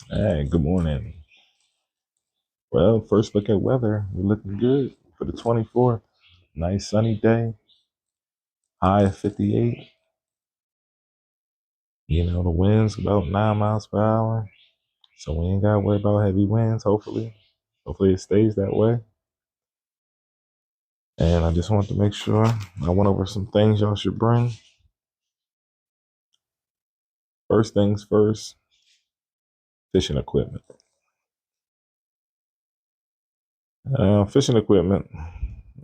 Hey, good morning. Well, first look at weather. We're looking good for the 24th. Nice sunny day, high of 58. The wind's about 9 miles per hour. So we ain't got to worry about heavy winds, hopefully. Hopefully it stays that way. And I just wanted to make sure I went over some things y'all should bring. First things first, fishing equipment. Fishing equipment,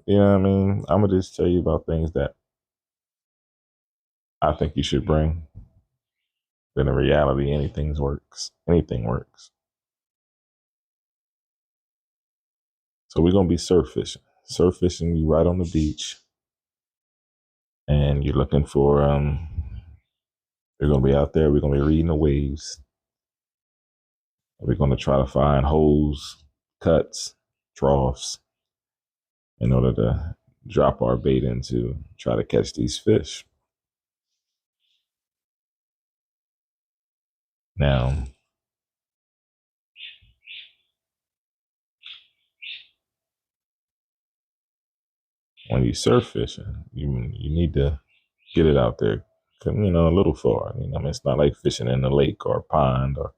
I'm going to just tell you about things that I think you should bring. But in reality, anything works. Anything works. So we're gonna be surf fishing. Surf fishing, you right on the beach, and you're looking for You're gonna be out there. We're gonna be reading the waves. We're gonna try to find holes, cuts, troughs, in order to drop our bait into try to catch these fish. Now, when you surf fishing, you need to get it out there, a little far. It's not like fishing in a lake or a pond or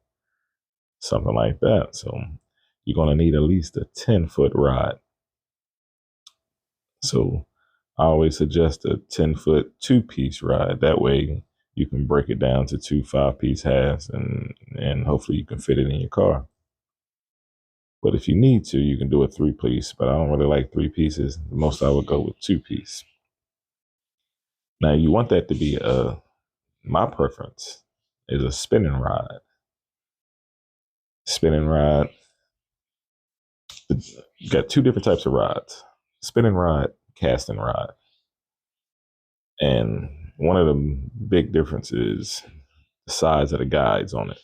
something like that. So you're gonna need at least a 10-foot rod. So I always suggest a 10-foot two-piece rod. That way you can break it down to two 5-piece halves and hopefully you can fit it in your car. But if you need to, you can do a 3-piece, but I don't really like 3 pieces. Most I would go with 2-piece. Now you want that to be my preference is a spinning rod. Spinning rod, you got two different types of rods. Spinning rod, casting rod. And one of the big differences is the size of the guides on it.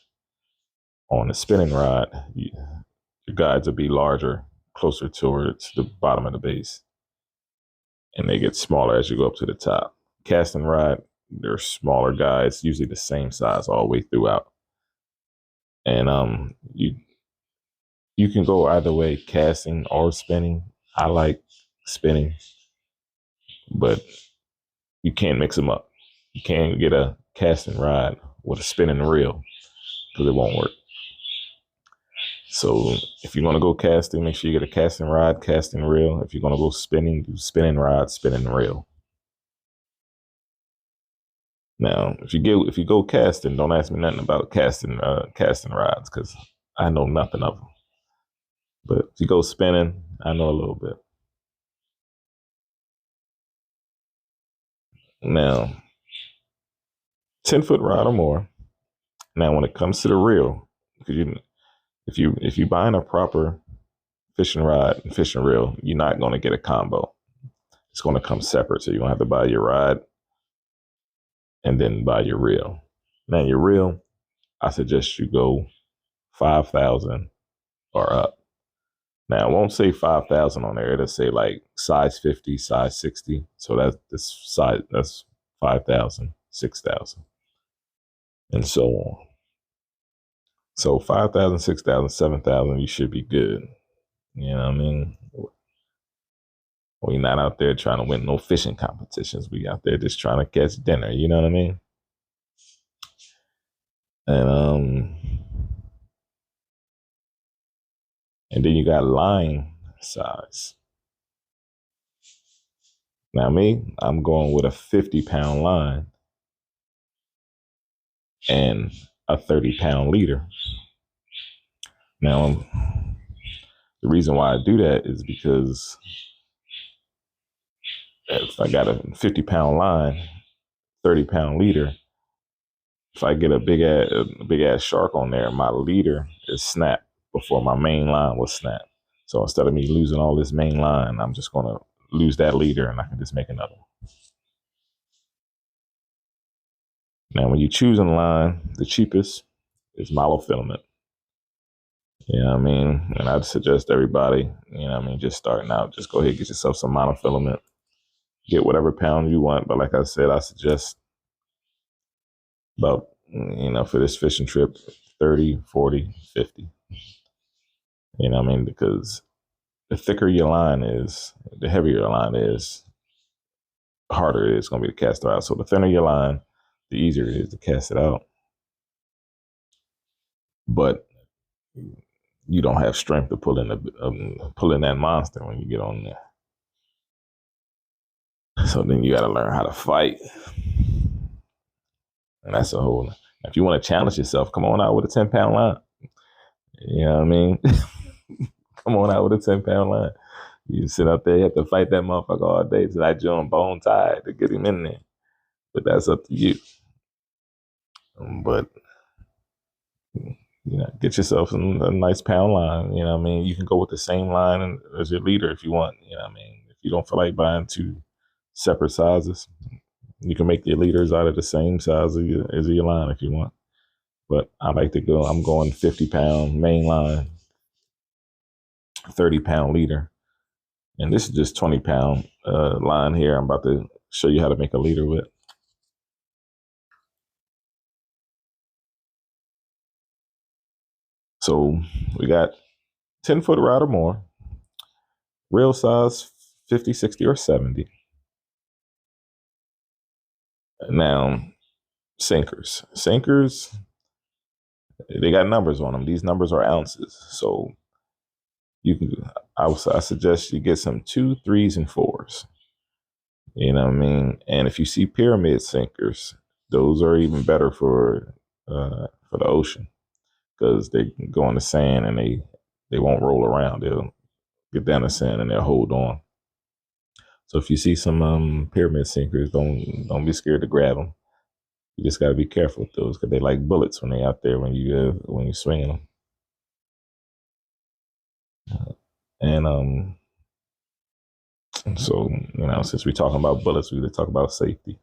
On the spinning rod, your guides will be larger, closer towards the bottom of the base, and they get smaller as you go up to the top. Casting rod, they're smaller guides, usually the same size all the way throughout. And you can go either way, casting or spinning. I like spinning, but you can't mix them up. You can't get a casting rod with a spinning reel because it won't work. So if you're gonna go casting, make sure you get a casting rod, casting reel. If you're gonna go spinning, do spinning rod, spinning reel. Now, if you go casting, don't ask me nothing about casting rods because I know nothing of them. But if you go spinning, I know a little bit. Now, 10-foot rod or more. Now, when it comes to the reel, because if you buying a proper fishing rod and fishing reel, you're not going to get a combo. It's going to come separate, so you're going to have to buy your rod and then buy your reel. Now, your reel, I suggest you go 5,000 or up. Now, it won't say 5,000 on there. It'll say like size 50, size 60. So that's 5,000, 6,000, and so on. So 5,000, 6,000, 7,000, you should be good. You know what I mean? We're not out there trying to win no fishing competitions. We out there just trying to catch dinner. You know what I mean? And and then you got line size. Now me, I'm going with a 50-pound line and a 30-pound leader. Now the reason why I do that is because if I got a 50-pound line, 30-pound leader, if I get a big ass shark on there, my leader is snapped before my main line was snapped. So instead of me losing all this main line, I'm just gonna lose that leader and I can just make another one. Now, when you're choosing line, the cheapest is monofilament. You know what I mean? And I'd suggest everybody, just starting out, just go ahead and get yourself some monofilament. Get whatever pound you want. But like I said, I suggest about, for this fishing trip, 30, 40, 50. You know what I mean? Because the thicker your line is, the heavier your line is, the harder it is going to be to cast it out. So the thinner your line, the easier it is to cast it out. But you don't have strength to pull in that monster when you get on there. So then you got to learn how to fight, and that's a whole. If you want to challenge yourself, come on out with a 10-pound line. You know what I mean? Come on out with a 10-pound line. You sit up there, you have to fight that motherfucker all day till I join bone tied to get him in there. But that's up to you. But get yourself a nice pound line. You know what I mean? You can go with the same line as your leader if you want. You know what I mean? If you don't feel like buying two separate sizes, you can make your leaders out of the same size as your line if you want. But I like to go, I'm going 50-pound main line, 30-pound leader. And this is just 20-pound line here. I'm about to show you how to make a leader with. So we got 10-foot rod or more, real size 50, 60, or 70. Now, sinkers. Sinkers, they got numbers on them. These numbers are ounces. So I suggest you get some 2, 3s, and 4s. You know what I mean? And if you see pyramid sinkers, those are even better for the ocean because they go in the sand and they won't roll around. They'll get down the sand and they'll hold on. So if you see some pyramid sinkers, don't be scared to grab them. You just got to be careful with those because they like bullets when they're out there when you're swinging them. And so since we're talking about bullets, we got to talk about safety.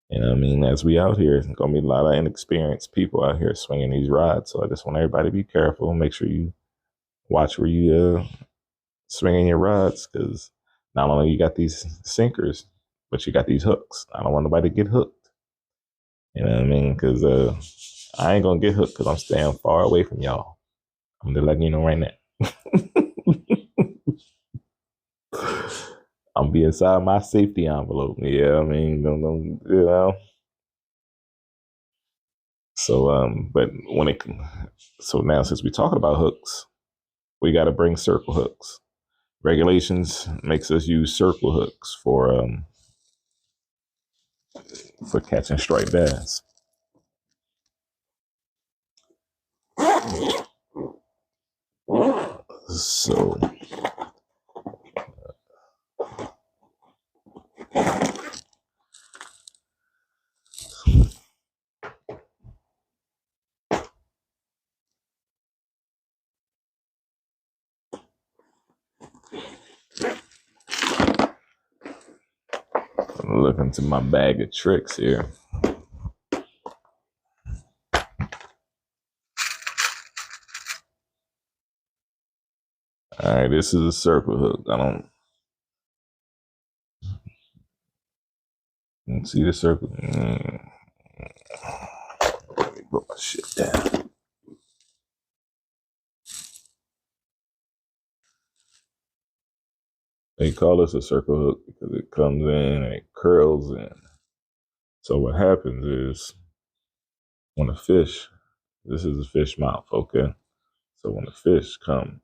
You know what I mean? As we out here, there's going to be a lot of inexperienced people out here swinging these rods. So I just want everybody to be careful and make sure you watch where you swinging your rods because not only you got these sinkers, but you got these hooks. I don't want nobody to get hooked. You know what I mean? Because I ain't going to get hooked because I'm staying far away from y'all. I'm just letting you know right now. I'm be inside my safety envelope. Yeah, I mean, don't. So, but so now since we're talking about hooks, we got to bring circle hooks. Regulations makes us use circle hooks for catching striped bass. So. Look into my bag of tricks here. All right, this is a circle hook. I don't see the circle. Let me put my shit down. They call this a circle hook because it comes in and it curls in. So what happens is when a fish, this is a fish mouth, okay? So when the fish come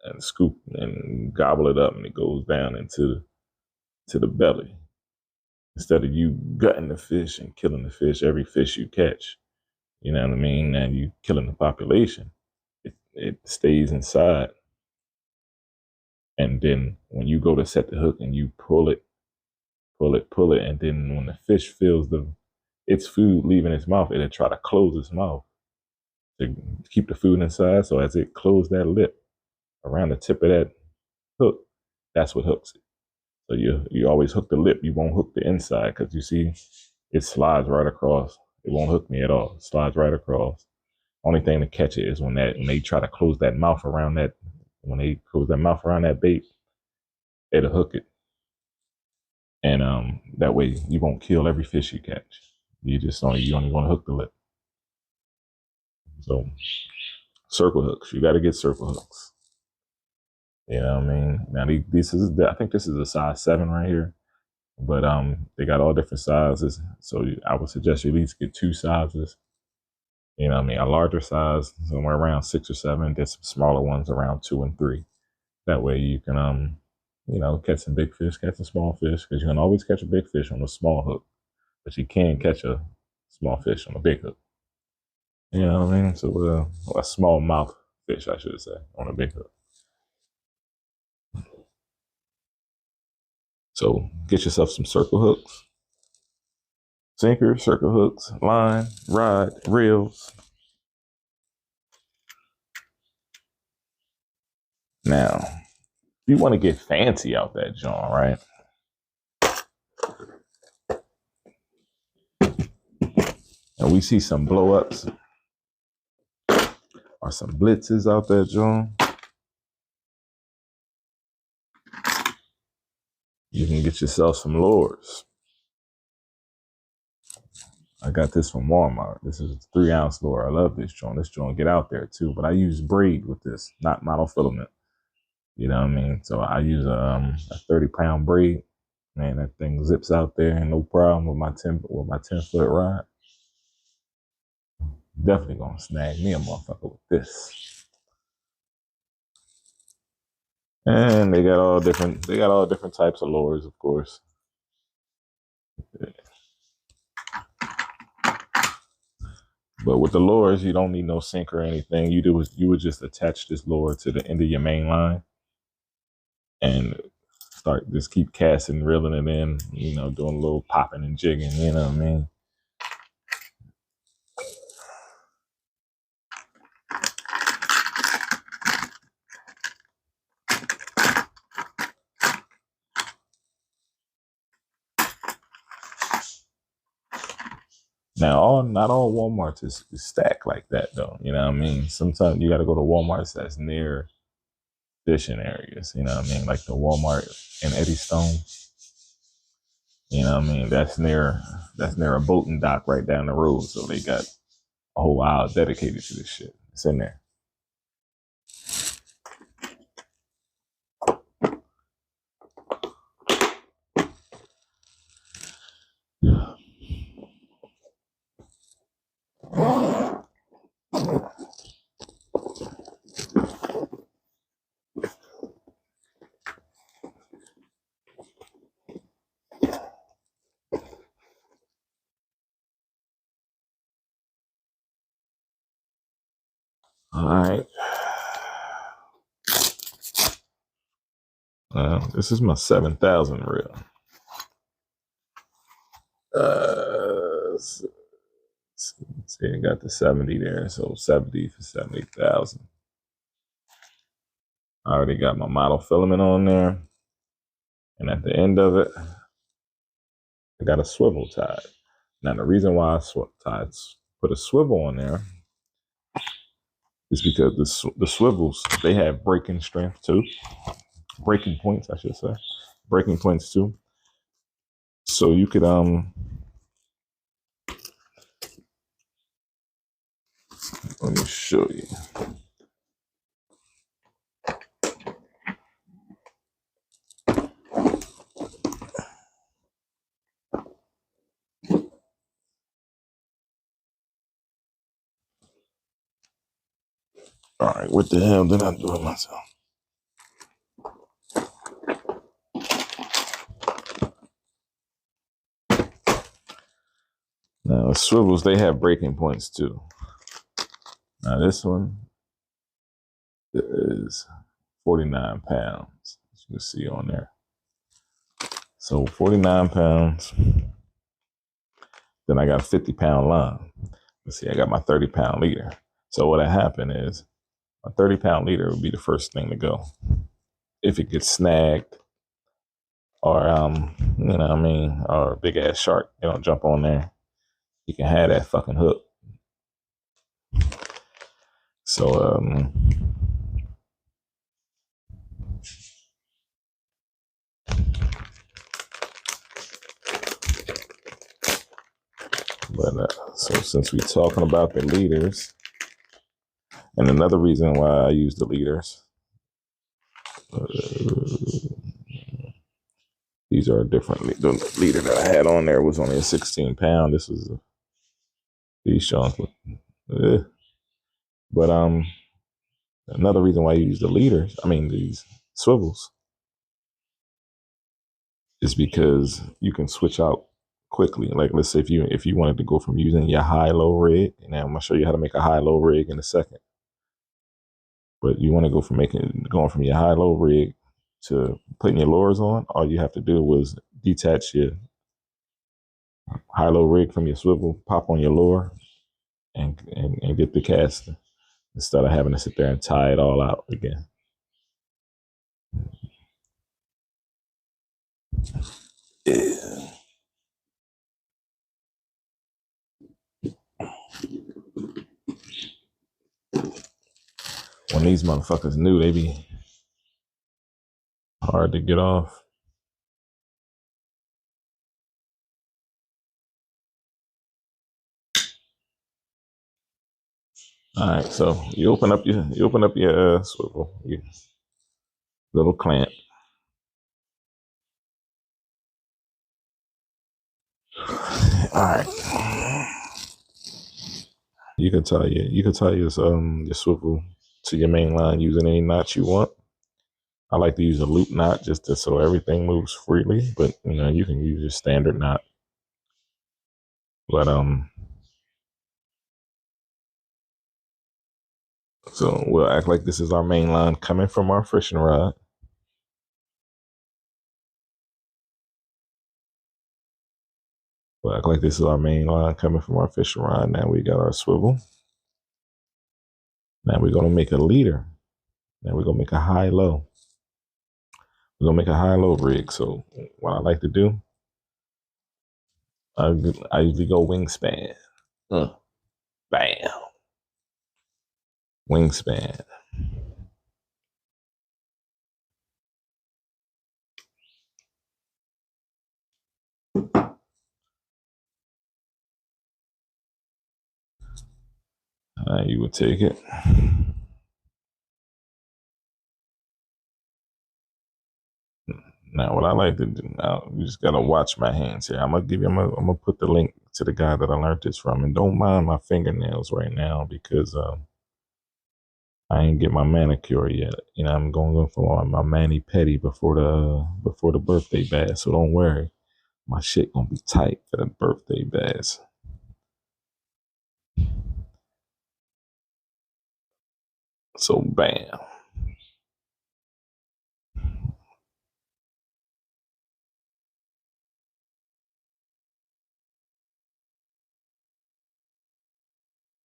and scoop and gobble it up and it goes down into the belly, instead of you gutting the fish and killing the fish, every fish you catch, you know what I mean? And you killing the population, it stays inside. And then when you go to set the hook and you pull it, and then when the fish feels its food leaving its mouth, it'll try to close its mouth to keep the food inside. So as it closes that lip around the tip of that hook, that's what hooks it. So you always hook the lip. You won't hook the inside because you see it slides right across. It won't hook me at all. It slides right across. Only thing to catch it is when they try to close that mouth around that. When they close that mouth around that bait, it'll hook it. And that way you won't kill every fish you catch. You only want to hook the lip. So circle hooks, you got to get circle hooks. You know what I mean? Now this is I think this is a size 7 right here, but they got all different sizes. So I would suggest you at least get 2 sizes. You know what I mean? A larger size somewhere around 6 or 7, then some smaller ones around 2 and 3. That way you can catch some big fish, catch some small fish, because you can always catch a big fish on a small hook, but you can catch a small fish on a big hook. You know what I mean? So a small mouth fish, I should say, on a big hook. So get yourself some circle hooks, sinker, circle hooks, line, rod, reels. Now, you want to get fancy out that joint, right? And we see some blow ups or some blitzes out there, John. You can get yourself some lures. I got this from Walmart. This is a 3-ounce lure. I love this joint. This joint get out there too, but I use braid with this, not monofilament. You know what I mean? So I use a 30-pound braid. Man, that thing zips out there, no problem with my 10-foot rod. Definitely gonna snag me a motherfucker with this. And they got all different types of lures, of course. But with the lures, you don't need no sink or anything. You would just attach this lure to the end of your main line and just keep casting, reeling it in, doing a little popping and jigging, you know what I mean? Now, not all Walmarts is stacked like that, though. You know what I mean? Sometimes you got to go to Walmarts that's near fishing areas. You know what I mean? Like the Walmart in Eddystone. You know what I mean? That's near a boating dock right down the road. So they got a whole aisle dedicated to this shit. It's in there. All right. This is my 7,000 reel. See, I got the 70 there, so 70 for 70,000. I already got my monofilament on there, and at the end of it, I got a swivel tied. Now, the reason why I put a swivel on there is because the swivels, they have breaking strength too. Breaking points, I should say. Breaking points too. So you could let me show you. All right, what the hell did I do with myself? Now, the swivels, they have breaking points too. Now, this one is 49 pounds, as you can see on there. So 49 pounds. Then I got a 50-pound line. Let's see, I got my 30-pound leader. So what happened is a 30-pound leader would be the first thing to go. If it gets snagged or, you know what I mean, or a big-ass shark, they don't jump on there, you can have that fucking hook. So, so since we're talking about the leaders, And another reason why I use the leaders, uh, these are different. The leader that I had on there was only a 16 pound. This was these Sean's. But another reason why I use the leaders, I mean these swivels, is because you can switch out quickly. Like let's say if you wanted to go from using your high low rig, and I'm gonna show you how to make a high low rig in a second. But you want to go from going from your high low rig to putting your lures on, all you have to do was detach your high low rig from your swivel, pop on your lure, and get the casting instead of having to sit there and tie it all out again. Yeah. When these motherfuckers new, they be hard to get off. All right, so you open up your swivel, your little clamp. All right, you can tie your swivel to your main line using any knot you want. I like to use a loop knot just so everything moves freely, but you can use your standard knot. But so we'll act like this is our main line coming from our fishing rod. We'll act like this is our main line coming from our fishing rod. Now we got our swivel. Now we're gonna make a leader. Now we're gonna make a high low. We're gonna make a high low rig. So what I like to do, I usually go wingspan. Bam. Wingspan. You would take it. Now, what I like to do now, you just gotta watch my hands here. I'm gonna put the link to the guy that I learned this from, and don't mind my fingernails right now because I ain't get my manicure yet. I'm going for my mani pedi before the birthday bash. So don't worry, my shit gonna be tight for the birthday bash. So bam.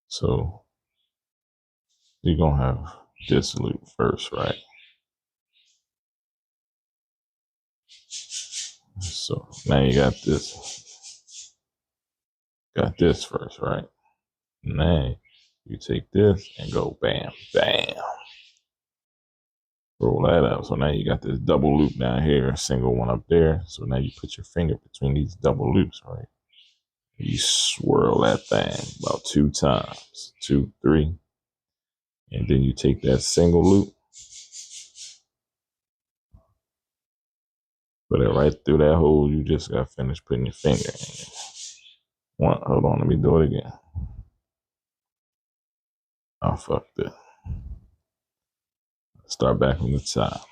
So you're gonna have this loop first, right? So now you got this first, right? Now you take this and go bam, bam. Roll that up. So now you got this double loop down here, single one up there. So now you put your finger between these double loops, right? You swirl that thing about 2 times, 2, 3. And then you take that single loop, put it right through that hole you just got finished putting your finger in. Hold on, let me do it again. I fucked it. Start back from the top.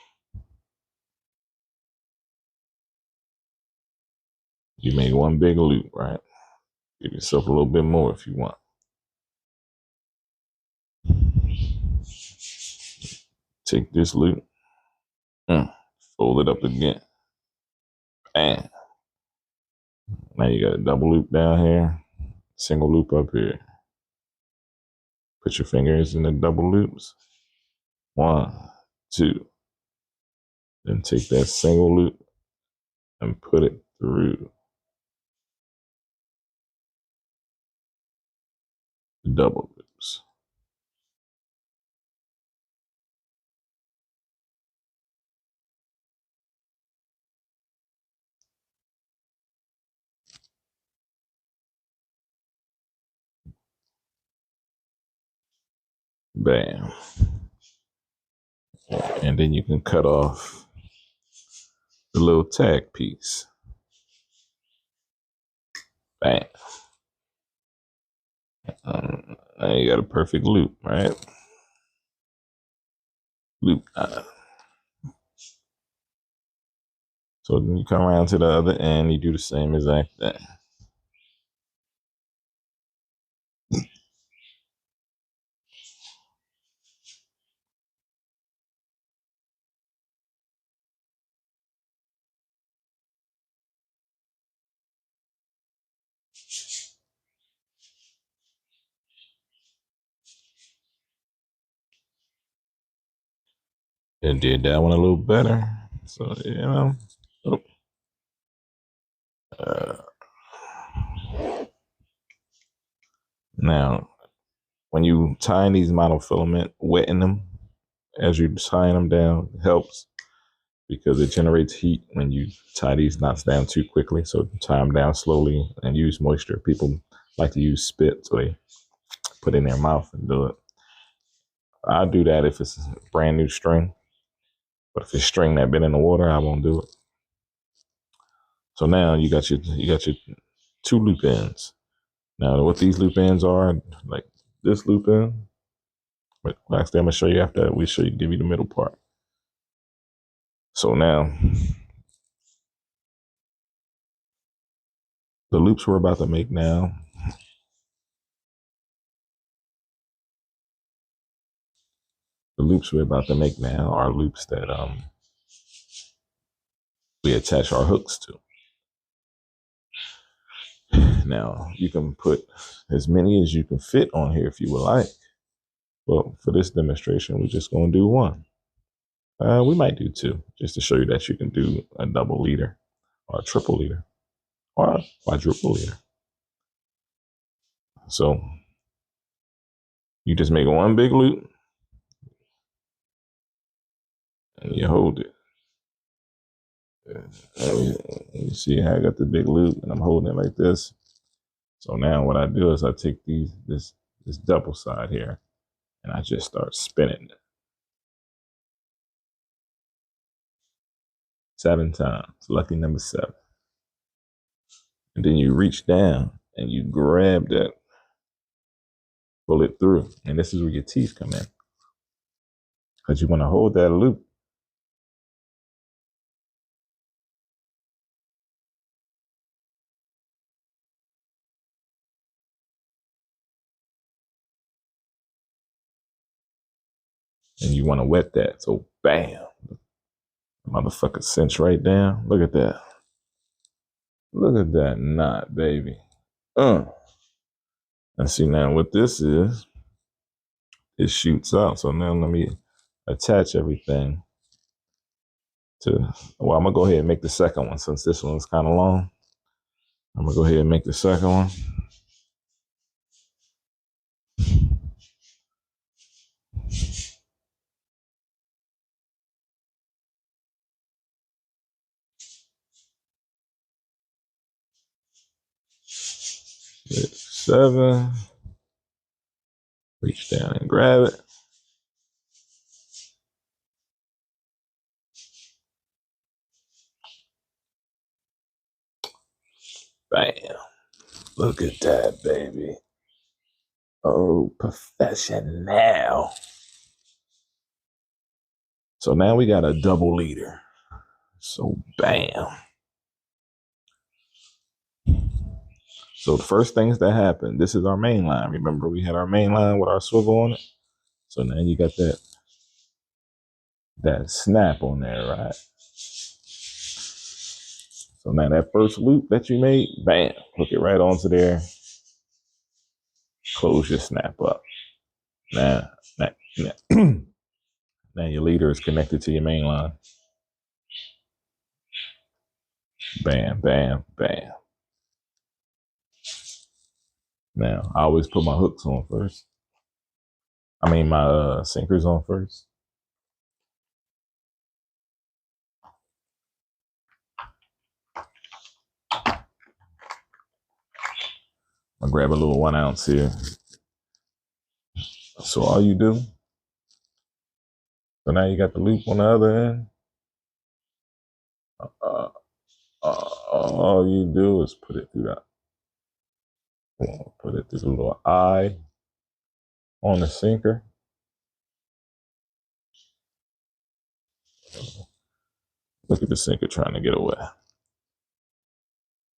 You made one big loop, right? Give yourself a little bit more if you want. Take this loop, fold it up again. Bam. Now you got a double loop down here, single loop up here. Put your fingers in the double loops. 1, 2. Then take that single loop and put it through the double loops. Bam. And then you can cut off the little tag piece. Bam. Now you got a perfect loop, right? Loop. So then you come around to the other end, you do the same exact thing. And did that one a little better. So, oh, uh, now when you tie these monofilament, wetting them as you tying them down helps because it generates heat when you tie these knots down too quickly. So tie them down slowly and use moisture. People like to use spit, so they put it in their mouth and do it. I'll do that if it's brand new string, but if it's string that been in the water, I won't do it. So now you got your two loop ends. Now what these loop ends are, like this loop end, but actually I'm gonna show you after we give you the middle part. So now the loops we're about to make now, are loops that we attach our hooks to. Now you can put as many as you can fit on here if you would like. Well, for this demonstration, we're just gonna do one. We might do two, just to show you that you can do a double leader or a triple leader or a quadruple leader. So you just make one big loop and you hold it. You see how I got the big loop and I'm holding it like this. So now what I do is I take this double side here and I just start spinning it 7 times. Lucky number 7. And then you reach down and you grab that, pull it through. And this is where your teeth come in. Because you want to hold that loop. And you want to wet that. So bam. Motherfucker cinch right down. Look at that. Look at that knot, baby. And see now what this is, it shoots out. So now let me attach everything to, well, I'm gonna go ahead and make the second one since this one's kind of long. I'm gonna go ahead and make the second one. Six, 7. Reach down and grab it. Bam. Look at that, baby. Oh, professional. So now we got a double leader. So bam. So the first things that happen, this is our main line. Remember we had our main line with our swivel on it? So now you got that snap on there, right? So now that first loop that you made, bam, hook it right onto there. Close your snap up. Now your leader is connected to your main line. Bam, bam, bam. Now I always put my hooks on first. I mean my sinkers on first. I'll grab a little 1 ounce here. So all you do, so now you got the loop on the other end. All you do is put it through that. Put it through the little eye on the sinker. Look at the sinker trying to get away.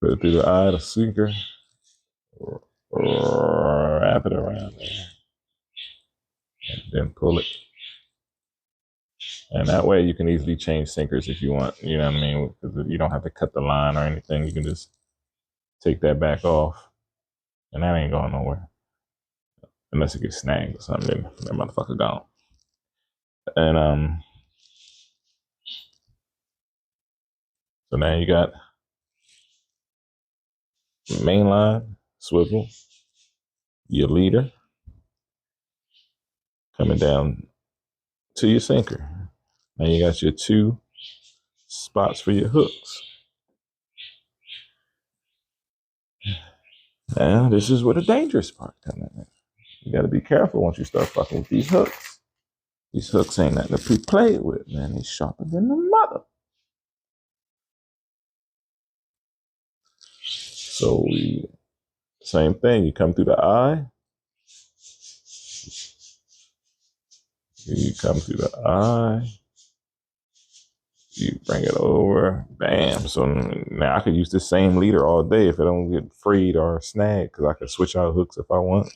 Put it through the eye of the sinker. Wrap it around there. And then pull it. And that way you can easily change sinkers if you want. You know what I mean? Because you don't have to cut the line or anything. You can just take that back off. And that ain't going nowhere. Unless it gets snagged or something. Then that motherfucker gone. And so now you got mainline, swivel, your leader coming down to your sinker. Now you got your 2 spots for your hooks. Now this is where the dangerous part comes in. You got to be careful once you start fucking with these hooks. These hooks ain't nothing to be played with, man. They sharper than the mother. So same thing. You come through the eye. You come through the eye. You bring it over. Bam. So now I could use the same leader all day if it don't get frayed or snagged, because I can switch out hooks if I want.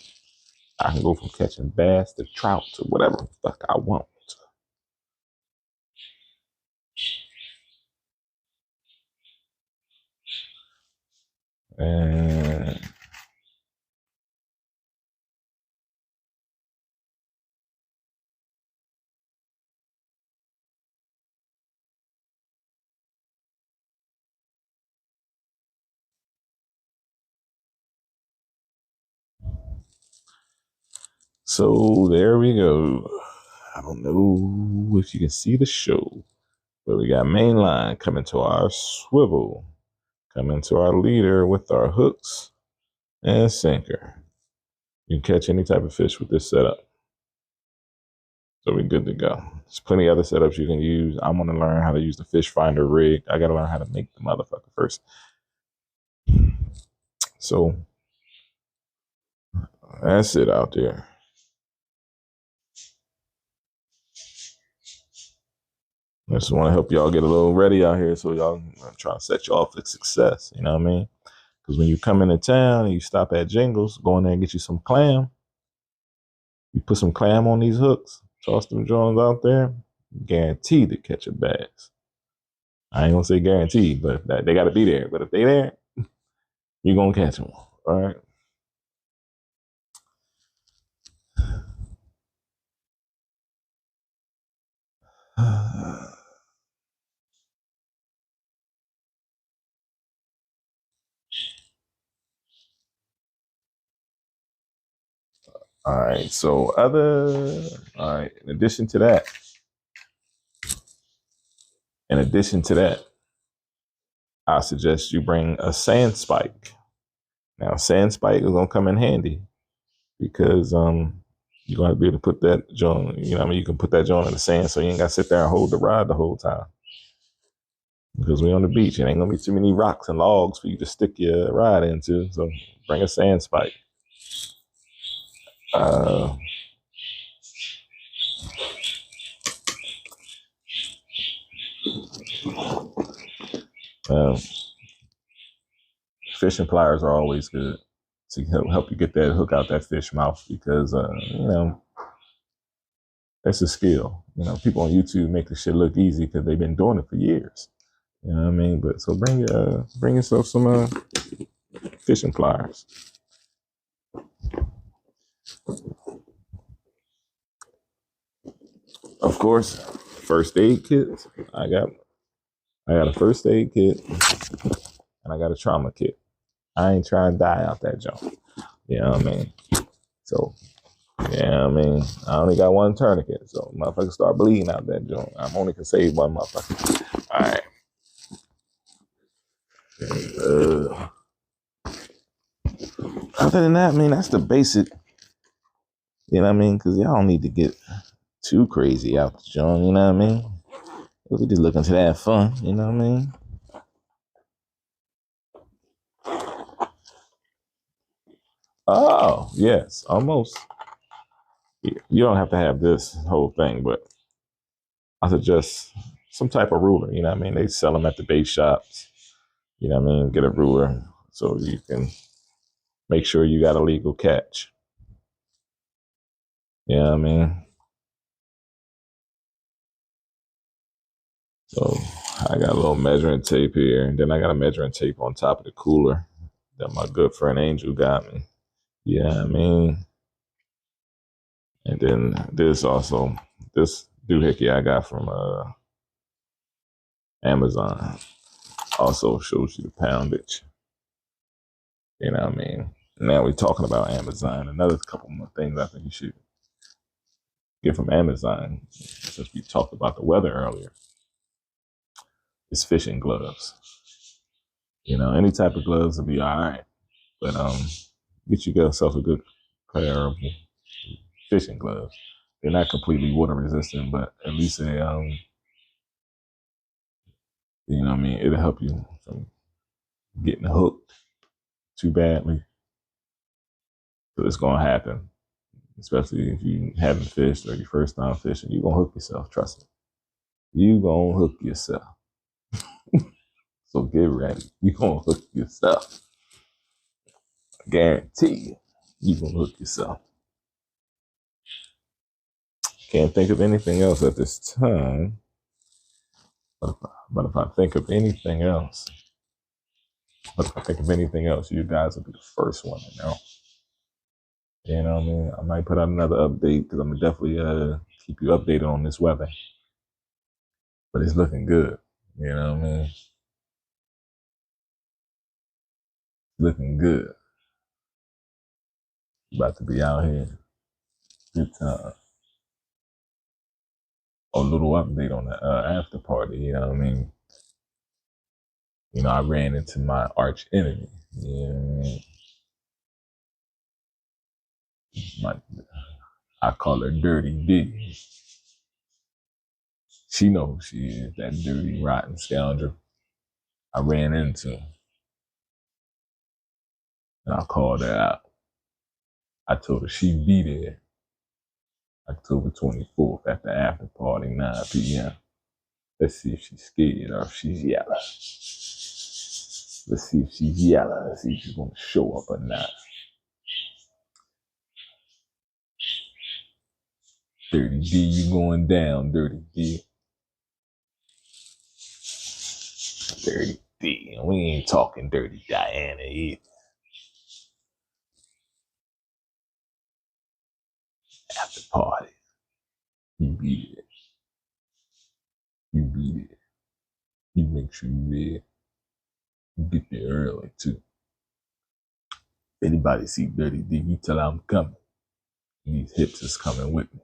I can go from catching bass to trout to whatever the fuck I want. And so there we go. I don't know if you can see the show, but we got mainline coming to our swivel, coming to our leader with our hooks and sinker. You can catch any type of fish with this setup. So we're good to go. There's plenty of other setups you can use. I'm going to learn how to use the fish finder rig. I got to learn how to make the motherfucker first. So that's it out there. I just want to help y'all get a little ready out here, so y'all, I'm trying to set y'all for success. You know what I mean? Because when you come into town and you stop at Jingles, go in there and get you some clam. You put some clam on these hooks, toss them Jones out there, guaranteed to catch a bass. I ain't gonna say guaranteed, but they got to be there. But if they there, you're gonna catch them. All right. All right. So in addition to that, I suggest you bring a sand spike. Now, sand spike is gonna come in handy because you're gonna be able to put that joint. You know what I mean? You can put that joint in the sand, so you ain't gotta sit there and hold the rod the whole time. Because we're on the beach, it ain't gonna be too many rocks and logs for you to stick your rod into. So bring a sand spike. Fishing pliers are always good to help you get that hook out that fish mouth, because you know, that's a skill. You know, people on YouTube make the shit look easy because they've been doing it for years. You know what I mean? But so bring yourself some fishing pliers. Of course, first aid kits. I got a first aid kit and I got a trauma kit. I ain't trying to die out that jump. You know what I mean? So, yeah, I mean, I only got one tourniquet, so motherfuckers start bleeding out that joint. I'm only can save one motherfucker. All right. Other than that, I mean, that's the basic You know what I mean? Because y'all don't need to get too crazy out the joint. You know what I mean? We just looking to have fun. You know what I mean? Oh, yes, almost. You don't have to have this whole thing, but I suggest some type of ruler. You know what I mean? They sell them at the bait shops. You know what I mean? Get a ruler so you can make sure you got a legal catch. You know what I mean? So I got a little measuring tape here, and then I got a measuring tape on top of the cooler that my good friend Angel got me. Yeah, I mean, and then this doohickey I got from Amazon also shows you the poundage. You know what I mean? Now we're talking about Amazon. Another couple more things I think you should get from Amazon, since we talked about the weather earlier, is fishing gloves. You know, any type of gloves will be all right, but get yourself a good pair of fishing gloves. They're not completely water resistant, but at least they you know what I mean, it'll help you from getting hooked too badly. So it's gonna happen, especially if you haven't fished or your first time fishing. You're gonna hook yourself, trust me. You gonna hook yourself. So get ready. You gonna hook yourself. I guarantee you gonna hook yourself. Can't think of anything else at this time. But if I think of anything else, you guys will be the first one to know. You know what I mean? I might put out another update because I'm gonna definitely keep you updated on this weather. But it's looking good. You know what I mean? Looking good. About to be out here. Good time. A little update on the after party. You know what I mean? You know, I ran into my arch enemy. You know what I mean? I call her Dirty D. She knows who she is, that dirty, rotten scoundrel I ran into. And I called her out. I told her she'd be there October 24th at the after party, 9 p.m. Let's see if she's scared or if she's yelling. Let's see if she's yelling. Let's see if she's going to show up or not. Dirty D, you going down, Dirty D. Dirty D. We ain't talking Dirty Diana either. After party. You be there. You be there. You make sure you there. You get there early too. If anybody see Dirty D, you tell her I'm coming. These hips is coming with me.